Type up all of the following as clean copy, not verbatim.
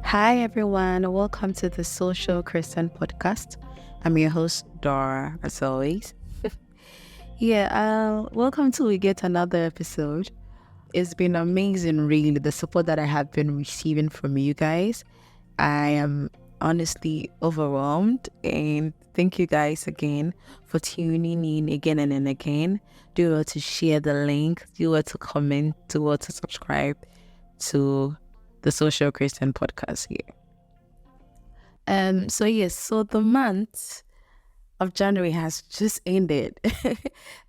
Hi, everyone. Welcome to the Social Christian Podcast. I'm your host, Dora, as always. Welcome to we get another episode. It's been amazing, really, the support that I have been receiving from you guys. I am honestly overwhelmed, and thank you guys again for tuning in again and again. Do well to share the link, do well to comment, do well to subscribe to the Social Christian Podcast here. So the month of January has just ended.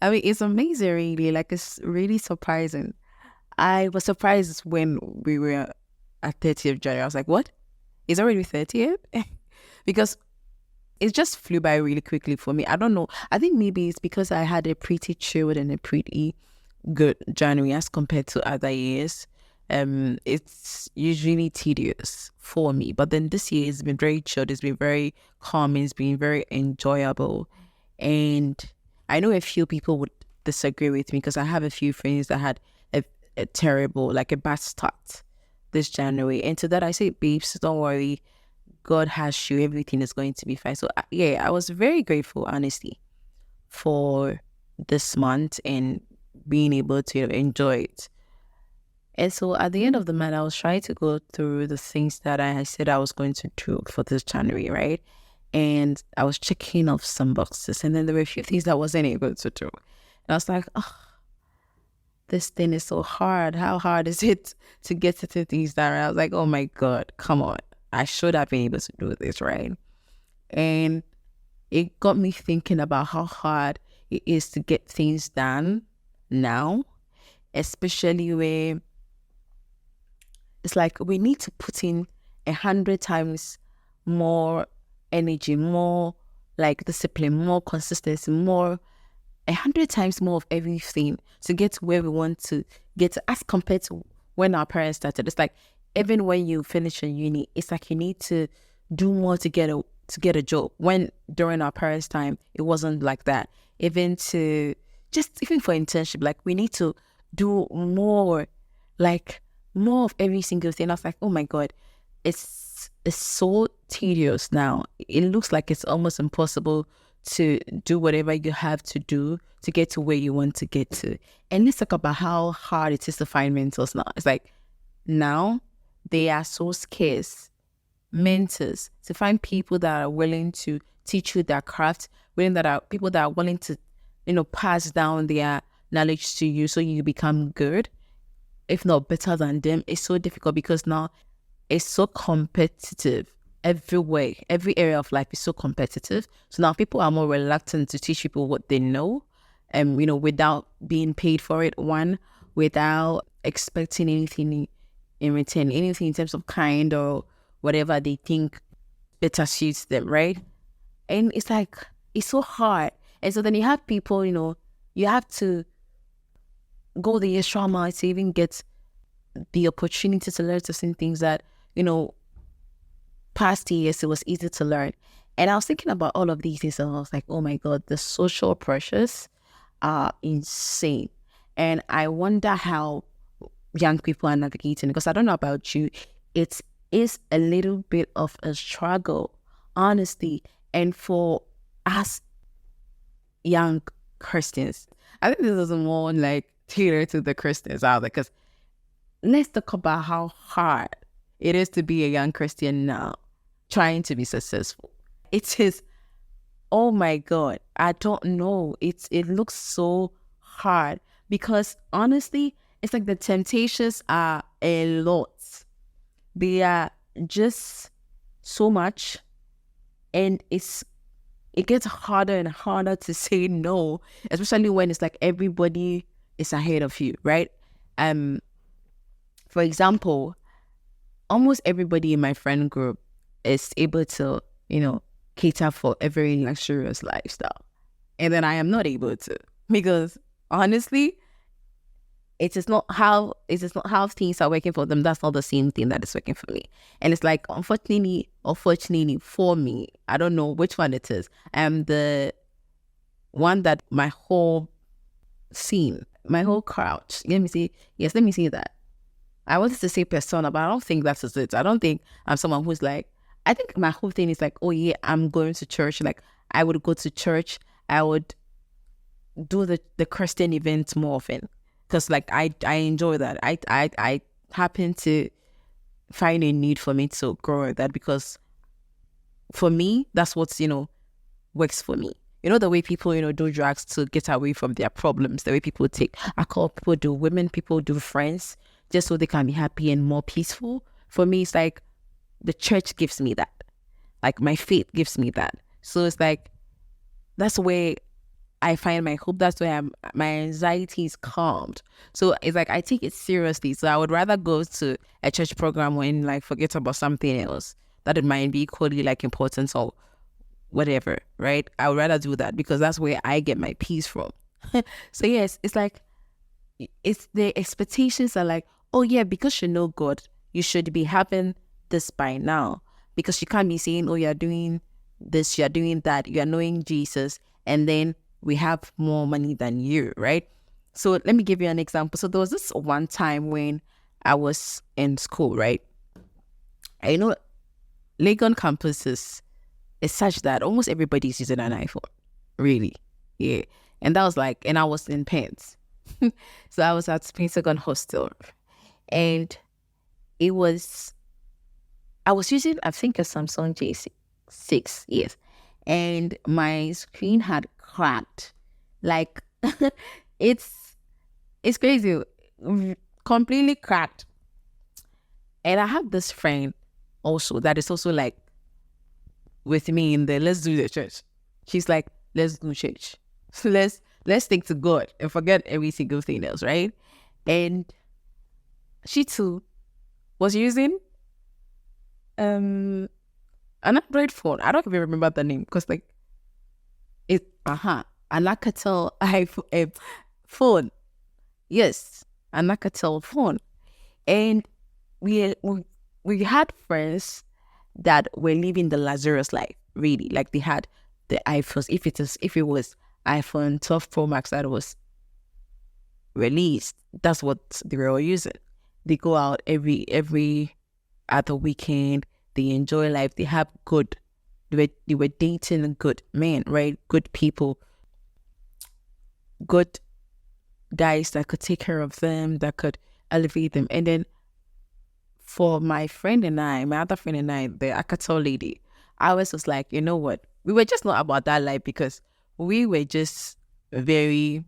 I mean, it's amazing, really. Like, it's really surprising. I was surprised when we were at 30th January. I was like, what? It's already 30th? Because it just flew by really quickly for me. I don't know. I think maybe it's because I had a pretty chilled and a pretty good January as compared to other years. It's usually tedious for me, but then this year it's been very chilled, it's been very calm, it's been very enjoyable. And I know a few people would disagree with me because I have a few friends that had a terrible, like a bad start this January. And to that I say, babes, don't worry, God has you, everything is going to be fine. So I was very grateful, honestly, for this month and being able to enjoy it. And so at the end of the month, I was trying to go through the things that I had said I was going to do for this January, right? And I was checking off some boxes, and then there were a few things that I wasn't able to do. And I was like, oh, this thing is so hard. How hard is it to get certain things done? And I was like, oh my God, come on. I should have been able to do this, right? And it got me thinking about how hard it is to get things done now, especially where it's like we need to put in 100 times more energy, more like discipline, more consistency, more 100 times more of everything to get to where we want to get to, as compared to when our parents started. It's like even when you finish a uni, it's like you need to do more to get a job. When during our parents' time, it wasn't like that. Even for internship, like we need to do more, like more of every single thing. I was like, oh my God, it's so tedious now. It looks like it's almost impossible to do whatever you have to do to get to where you want to get to. And let's talk about how hard it is to find mentors now. It's like now they are so scarce, mentors, to find people that are willing to teach you their craft, people that are willing to, pass down their knowledge to you so you become good, if not better than them. It's so difficult because now it's so competitive everywhere. Every area of life is so competitive. So now people are more reluctant to teach people what they know, without being paid for it, one, without expecting anything in return, anything in terms of kind or whatever they think better suits them, right? And it's like, it's so hard. And so then you have people, you have to go the extra mile to even get the opportunity to learn certain things that, past years it was easy to learn. And I was thinking about all of these things and I was like, oh my God, the social pressures are insane. And I wonder how young people are navigating, because I don't know about you, it is a little bit of a struggle, honestly. And for us young Christians, I think this is more like tailored to the Christians out there, because let's talk about how hard it is to be a young Christian now, trying to be successful. It is, oh my God, I don't know. It looks so hard because honestly, it's like the temptations are a lot. They are just so much, and it gets harder and harder to say no, especially when it's like everybody is ahead of you, right? For example, almost everybody in my friend group is able to, cater for a very luxurious lifestyle. And then I am not able to, because honestly, it is not how things are working for them. That's not the same thing that is working for me. And it's like, unfortunately for me, I don't know which one it is. I'm the one that my whole scene, my whole crowd, let me see that. I wanted to say persona, but I don't think that's it. I don't think I'm someone who's like, I think my whole thing is like, oh yeah, I'm going to church. Like I would go to church. I would do the Christian events more often because like I enjoy that. I happen to find a need for me to grow at that because for me that's what's works for me. The way people do drugs to get away from their problems, the way people take alcohol, people do, women, people do, friends, just so they can be happy and more peaceful. For me, it's like the church gives me that. Like my faith gives me that. So it's like that's where I find my hope. That's where my anxiety is calmed. So it's like I take it seriously. So I would rather go to a church program when like forget about something else that it might be equally like important or whatever, right? I would rather do that because that's where I get my peace from. So yes, it's like it's the expectations are like, oh yeah, because you know God, you should be having this by now. Because you can't be saying, oh, you're doing this, you're doing that, you're knowing Jesus, and then we have more money than you, right? So let me give you an example. So there was this one time when I was in school, right? I know Legon campuses is such that almost everybody's using an iPhone, really. Yeah. And that was like, and I was in Pence. So I was at Pentagon Hostel. And I was using, I think, a Samsung J6, yes. And my screen had cracked. Like, it's crazy. Completely cracked. And I have this friend also that is also like with me in the let's do the church. She's like, let's do church. So let's stick to God and forget every single thing else, right? And she too was using an Android phone. I don't even remember the name because like it an Alcatel iPhone phone. Yes, an Alcatel phone. And we had friends that were living the Lazarus life, really. Like they had the iPhones. If it was iPhone 12 Pro Max that was released, that's what they were all using. They go out every other weekend. They enjoy life. They have good. They were dating good men, right? Good people, good guys that could take care of them, that could elevate them. And then for my friend and I, my other friend and I, the Akato lady, I was like, you know what? We were just not about that life because we were just very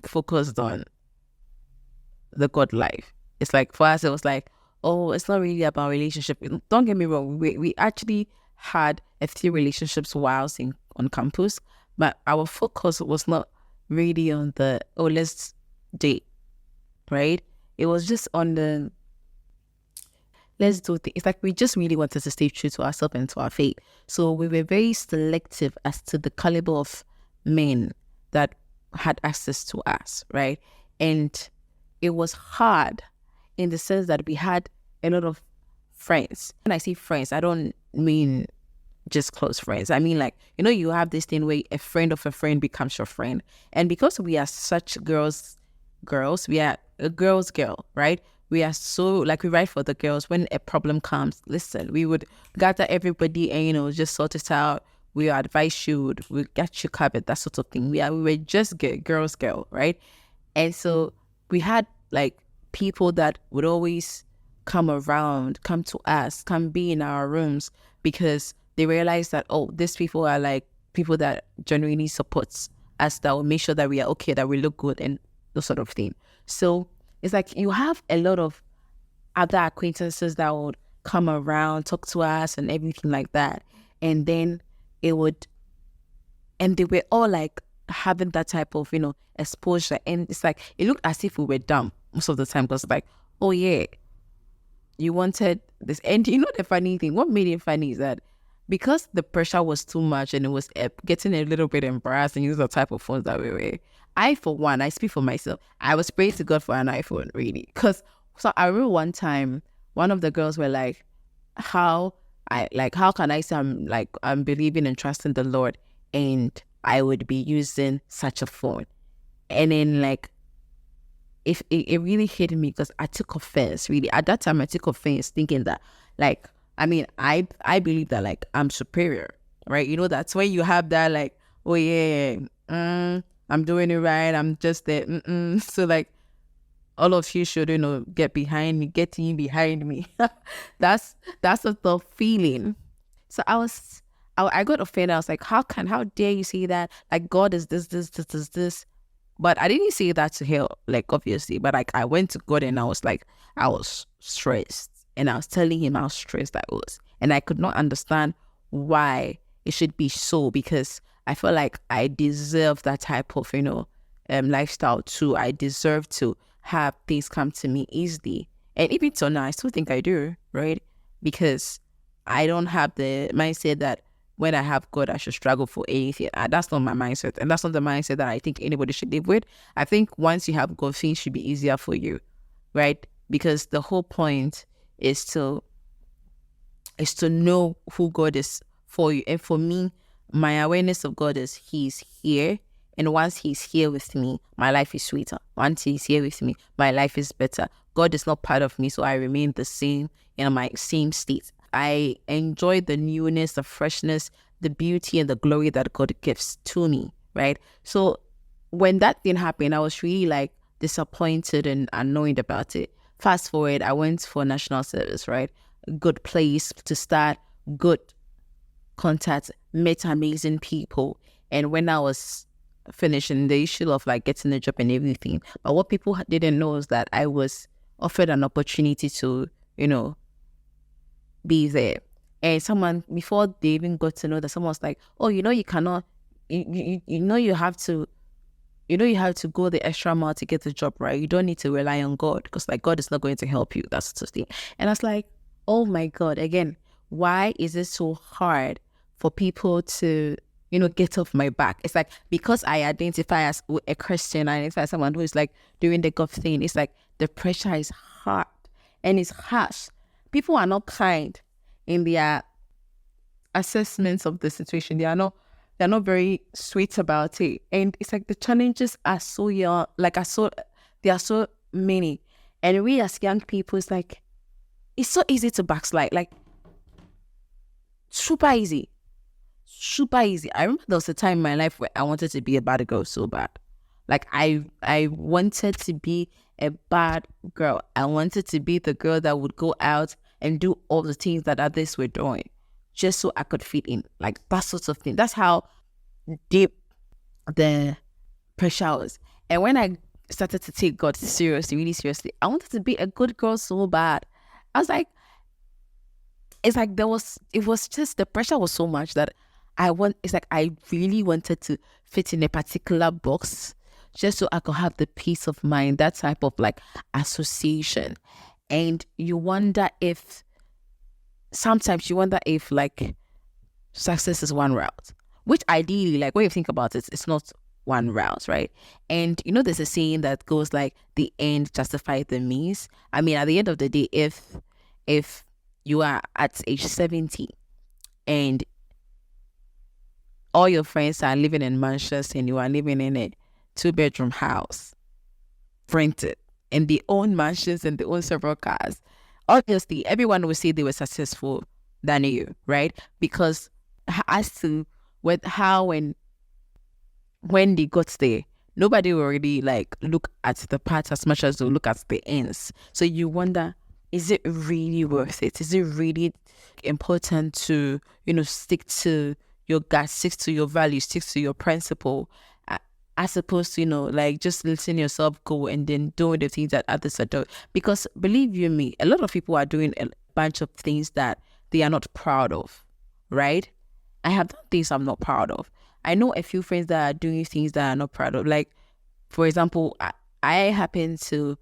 focused on the God life. It's like for us, it was like, oh, it's not really about relationship. Don't get me wrong. We actually had a few relationships whilst on campus, but our focus was not really on the, oh, let's date, right? It was just on the, let's do things. It's like we just really wanted to stay true to ourselves and to our faith. So we were very selective as to the caliber of men that had access to us, right? And it was hard in the sense that we had a lot of friends. When I say friends, I don't mean just close friends. I mean like, you have this thing where a friend of a friend becomes your friend. And because we are such girls, we are a girl's girl, right? We are so, like, we write for the girls. When a problem comes, listen, we would gather everybody and, just sort it out. We advise you, we get you covered, that sort of thing. We were just girls girl, right? And so we had, like, people that would always come around, come to us, come be in our rooms because they realize that, oh, these people are, like, people that genuinely supports us, that will make sure that we are okay, that we look good and those sort of thing. So it's like you have a lot of other acquaintances that would come around, talk to us and everything like that. And then they were all like having that type of, exposure. And it's like, it looked as if we were dumb most of the time because like, oh yeah, you wanted this. And the funny thing, what made it funny is that because the pressure was too much and it was getting a little bit embarrassing, use the type of phones that we were. I, for one, I speak for myself. I was praying to God for an iPhone, really. Because, so I remember one time, one of the girls were like, how can I say I'm believing and trusting the Lord and I would be using such a phone? And then like, if it really hit me because I took offense. Really, at that time, I took offense, thinking that, like, I mean, I believe that, like, I'm superior, right? You know, that's when you have that, like, oh yeah, I'm doing it right. I'm just there. So like, all of you should, get behind me, get in behind me. that's that's the feeling. So I got offended. I was like, how dare you say that? Like, God is this. But I didn't say that to him, like, obviously. But like, I went to God and I was like, I was stressed. And I was telling him how stressed I was. And I could not understand why it should be so, because I felt like I deserve that type of, lifestyle too. I deserve to have things come to me easily. And even till now, I still think I do, right? Because I don't have the mindset that when I have God, I should struggle for anything. That's not my mindset. And that's not the mindset that I think anybody should live with. I think once you have God, things should be easier for you, right? Because the whole point is to know who God is for you. And for me, my awareness of God is He's here. And once He's here with me, my life is sweeter. Once He's here with me, my life is better. God is not part of me, so I remain the same in my same state. I enjoy the newness, the freshness, the beauty, and the glory that God gives to me, right? So when that thing happened, I was really like disappointed and annoyed about it. Fast forward, I went for national service, right? Good place to start, good contacts, met amazing people. And when I was finishing, the issue of like getting a job and everything, but what people didn't know is that I was offered an opportunity to, be there. And someone, before they even got to know that, someone was like, oh, you cannot, you have to, you have to go the extra mile to get the job, right? You don't need to rely on God, because like God is not going to help you. That's the thing. And I was like, oh my God, again, why is it so hard for people to, get off my back? It's like, because I identify as a Christian, I identify as someone who is like doing the God thing. It's like the pressure is hard and it's harsh. People are not kind in their assessments of the situation. They're not very sweet about it. And it's like the challenges are so young, they are so many. And we as young people, it's like, it's so easy to backslide, like super easy. Super easy. I remember there was a time in my life where I wanted to be a bad girl so bad. Like I wanted to be a bad girl. I wanted to be the girl that would go out and do all the things that others were doing, just so I could fit in. Like that sort of thing. That's how deep the pressure was. And when I started to take God seriously, really seriously, I wanted to be a good girl so bad. I was like, it's like it was just, the pressure was so much that it's like I really wanted to fit in a particular box just so I could have the peace of mind, that type of like association. And sometimes you wonder if like success is one route, which ideally, like when you think about it, it's not one route, right? And there's a saying that goes like, the end justifies the means. I mean, at the end of the day, if you are at age 70 and all your friends are living in mansions and you are living in a 2-bedroom house, rented, and they own mansions and they own several cars, obviously everyone will say they were successful than you, right? Because as to when they got there, nobody will really like look at the parts as much as they look at the ends. So you wonder, is it really worth it? Is it really important to, stick to your gut, stick to your values, stick to your principle, as opposed to, like just letting yourself go and then doing the things that others are doing? Because believe you me, a lot of people are doing a bunch of things that they are not proud of, right? I have done things I'm not proud of. I know a few friends that are doing things that I'm not proud of. Like, for example, I happen to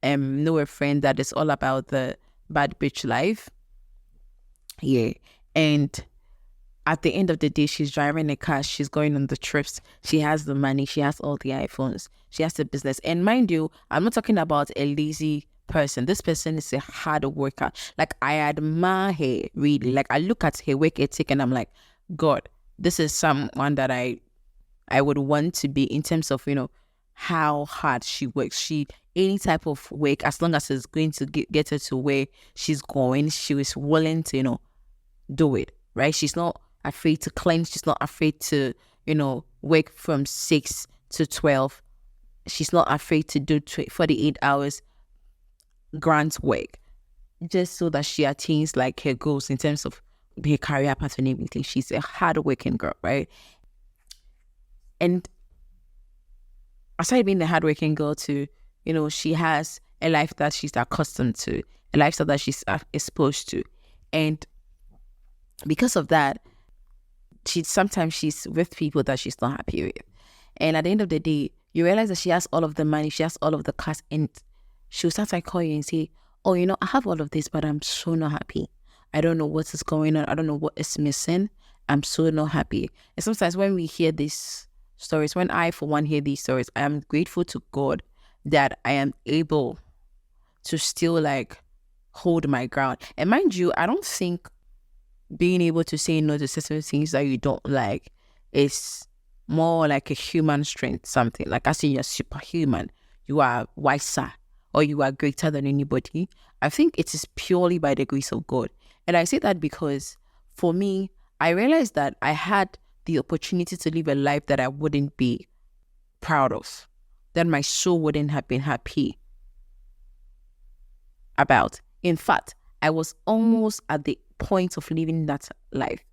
know a friend that is all about the bad bitch life. Yeah. And at the end of the day, she's driving a car, she's going on the trips, she has the money, she has all the iPhones, she has the business. And mind you, I'm not talking about a lazy person. This person is a hard worker. Like, I admire her, really. Like, I look at her work ethic and I'm like, God, this is someone that I would want to be, in terms of, how hard she works. She any type of work, as long as it's going to get her to where she's going, she is willing to, do it, right? She's not afraid to cleanse. She's not afraid to, work from 6 to 12. She's not afraid to do 48 hours grant work, just so that she attains like her goals in terms of her career path and everything. She's a hardworking girl, right? And aside being a hardworking girl too, she has a life that she's accustomed to, a lifestyle that she's exposed to. And because of that, sometimes she's with people that she's not happy with. And at the end of the day, you realize that she has all of the money, she has all of the cars, and she'll start to call you and say, oh, I have all of this, but I'm so not happy. I don't know what is going on. I don't know what is missing. I'm so not happy. And sometimes when we hear these stories, when I, for one, hear these stories, I am grateful to God that I am able to still like hold my ground. And mind you, I don't think being able to say no to certain things that you don't like is more like a human strength, something like I say you're superhuman, you are wiser, or you are greater than anybody. I think it is purely by the grace of God. And I say that because for me, I realized that I had the opportunity to live a life that I wouldn't be proud of, that my soul wouldn't have been happy about. In fact, I was almost at the point of living that life.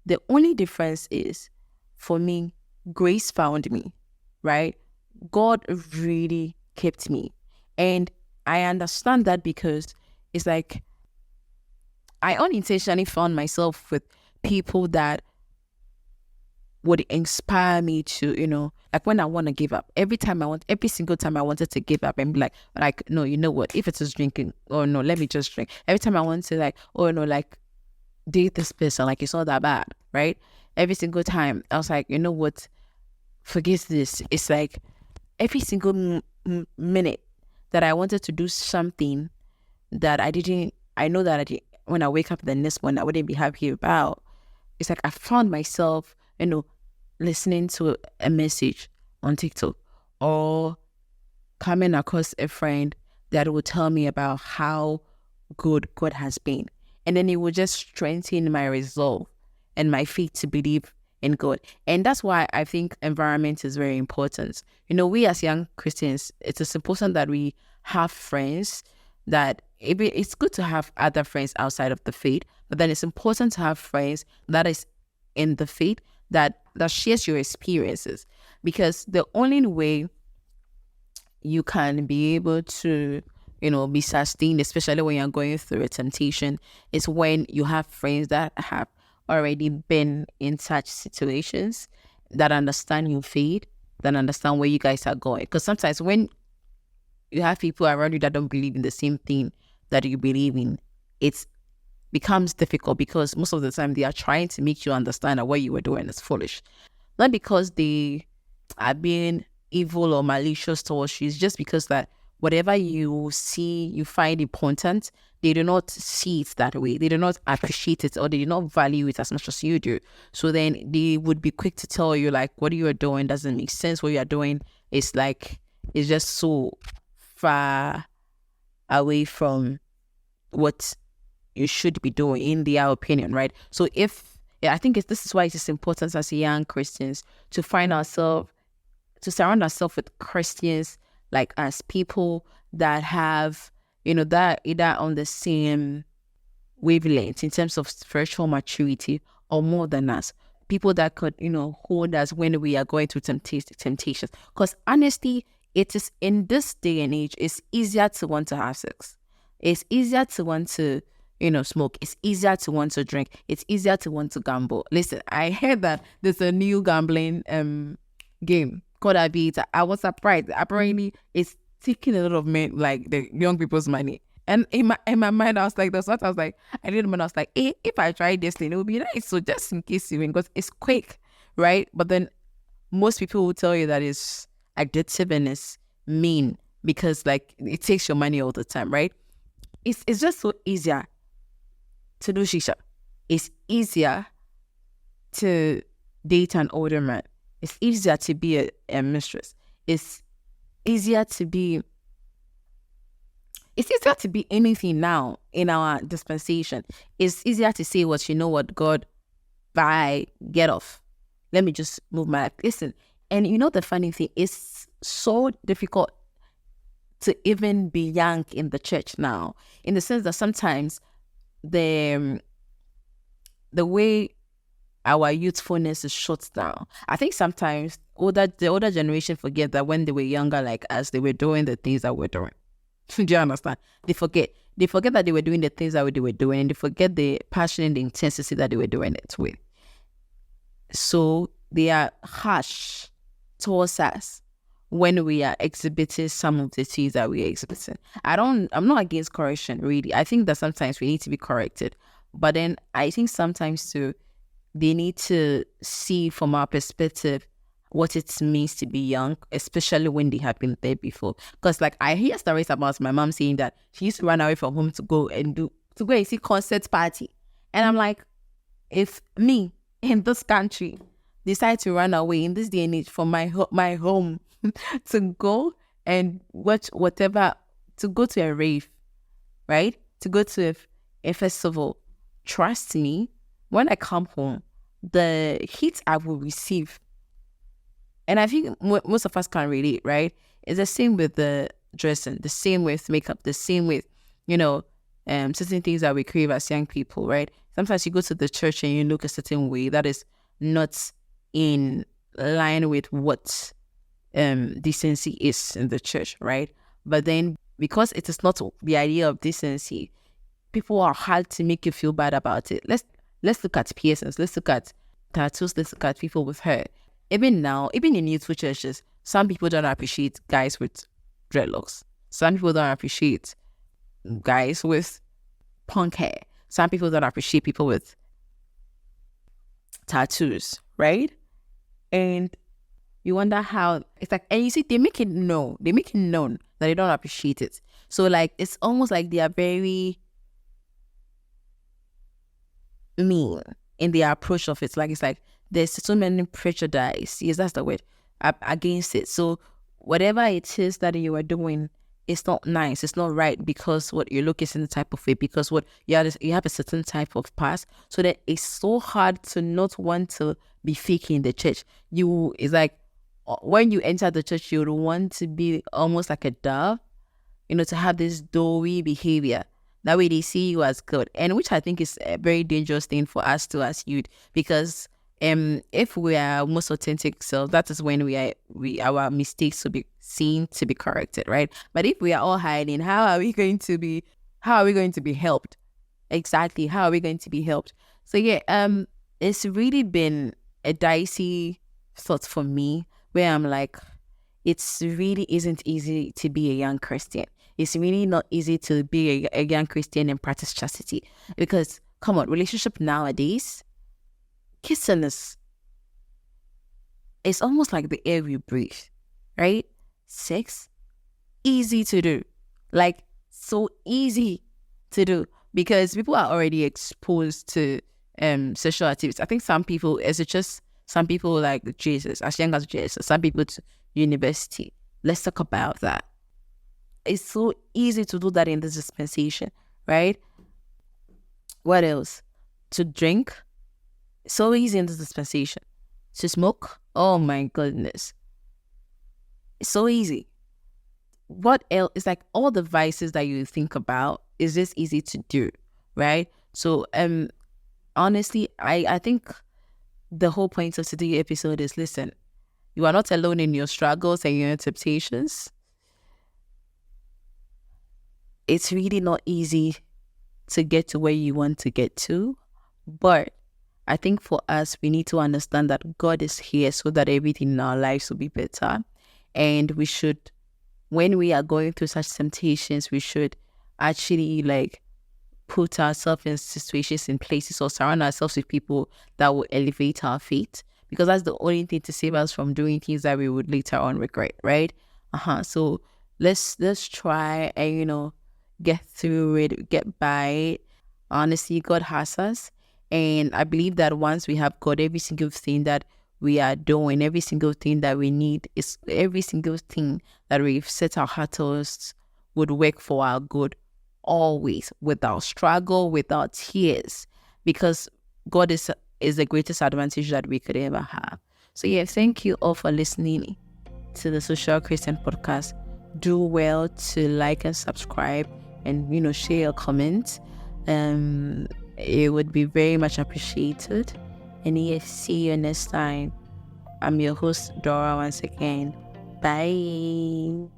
The only difference is, for me, grace found me, right? God really kept me. And I understand that because it's like I unintentionally found myself with people that would inspire me to, like when I want to give up, every single time I wanted to give up and be like, no, you know what, if it is drinking, or no, let me just drink. Every time I want to like, oh no, like date this person, like it's not that bad, right? Every single time I was like, you know what, forget this. It's like every single minute that I wanted to do something that I know that when I wake up the next morning, I wouldn't be happy about. It's like I found myself, listening to a message on TikTok or coming across a friend that would tell me about how good God has been. And then it would just strengthen my resolve and my faith to believe in God. And that's why I think environment is very important. We as young Christians, it's important that we have friends that it's good to have other friends outside of the faith, but then it's important to have friends that is in the faith that shares your experiences, because the only way you can be able to be sustained, especially when you're going through a temptation, is when you have friends that have already been in such situations, that understand your faith, that understand where you guys are going. Because sometimes when you have people around you that don't believe in the same thing that you believe in, it becomes difficult, because most of the time they are trying to make you understand that what you were doing is foolish. Not because they are being evil or malicious towards you, it's just because that whatever you see, you find important, they do not see it that way. They do not appreciate it, or they do not value it as much as you do. So then they would be quick to tell you like, what you are doing doesn't make sense. What you are doing is like, it's just so far away from what you should be doing in their opinion, right? So I think this is why it is important as young Christians to surround ourselves with Christians, like as people that have, that either on the same wavelength in terms of spiritual maturity or more than us. People that could, hold us when we are going through temptations. Because honestly, it is in this day and age, it's easier to want to have sex. It's easier to want to, smoke. It's easier to want to drink. It's easier to want to gamble. Listen, I heard that there's a new gambling game called Abita. I was surprised. Apparently, it's taking a lot of men, like the young people's money. And in my mind, I was like, that's what I was like. I didn't know. I was like, hey, if I try this thing, it would be nice. So just in case you win, because it's quick, right? But then most people will tell you that it's addictive and it's mean, because like it takes your money all the time, right? It's just so easier to do shisha. It's easier to date an older man. It's easier to be a mistress. It's easier to be It's easier to be anything now in our dispensation. It's easier to say what, you know what, God, bye, get off. Let me just move my life. Listen, and you know the funny thing, it's so difficult to even be young in the church now, in the sense that sometimes the way our youthfulness is shut down. I think sometimes the older generation forget that when they were younger like us, they were doing the things that we're doing. Do you understand? They forget. They forget that they were doing the things that they were doing, and they forget the passion and the intensity that they were doing it with. So they are harsh towards us when we are exhibiting some of the things that we are exhibiting. I'm not against correction, really. I think that sometimes we need to be corrected. But then I think sometimes too, they need to see from our perspective what it means to be young, especially when they have been there before. Because like I hear stories about my mom saying that she used to run away from home to go and see concert party. And I'm like, if me in this country decide to run away in this day and age from my home to go and watch whatever, to go to a rave, right? To go to a festival, trust me, when I come home, the heat I will receive, and I think most of us can relate, right? It's the same with the dressing, the same with makeup, the same with, certain things that we crave as young people, right? Sometimes you go to the church and you look a certain way that is not in line with what decency is in the church, right? But then because it is not the idea of decency, people are hard to make you feel bad about it. Let's look at piercings. Let's look at tattoos. Let's look at people with hair. Even now, even in youthful churches, some people don't appreciate guys with dreadlocks. Some people don't appreciate guys with punk hair. Some people don't appreciate people with tattoos, right? And you wonder how it's like, and you see, they make it known that they don't appreciate it. So like, it's almost like they are very mean in their approach of it. Like, it's like there's so many prejudice, yes, that's the word, against it. So whatever it is that you are doing, it's not nice, it's not right, because what you look is in the type of way, because what you have a certain type of past, so that it's so hard to not want to be fake in the church. It's like when you enter the church, you would want to be almost like a dove, to have this doughy behavior. That way they see you as good, and which I think is a very dangerous thing for us to as youth, because if we are most authentic selves, that is when our mistakes to be seen, to be corrected, right? But if we are all hiding, how are we going to be helped? Exactly, how are we going to be helped? So yeah, it's really been a dicey thought for me, where I'm like, it's really isn't easy to be a young Christian. It's really not easy to be a young Christian and practice chastity, because come on, relationship nowadays, kissing is, it's almost like the air we breathe, right? Sex, easy to do, like so easy to do, because people are already exposed to sexual activities. I think some people like Jesus, as young as Jesus, some people to university. Let's talk about that. It's so easy to do that in this dispensation, right? What else? To drink, so easy in this dispensation. To smoke, oh my goodness, it's so easy. What else? It's like all the vices that you think about is just easy to do, right? So honestly, I think the whole point of today's episode is, listen, you are not alone in your struggles and your temptations. It's really not easy to get to where you want to get to, but I think for us, we need to understand that God is here so that everything in our lives will be better. And we should, when we are going through such temptations, we should actually like put ourselves in situations, in places, or surround ourselves with people that will elevate our faith, because that's the only thing to save us from doing things that we would later on regret, right? So let's try and get through it, get by it. Honestly, God has us, and I believe that once we have God, every single thing that we are doing, every single thing that we need, is every single thing that we've set our heart towards would work for our good always, without struggle, without tears, because God is the greatest advantage that we could ever have. So yeah, thank you all for listening to the Social Christian Podcast. Do well to like and subscribe, and share your comments. It would be very much appreciated. And yeah, see you next time. I'm your host, Dora, once again. Bye.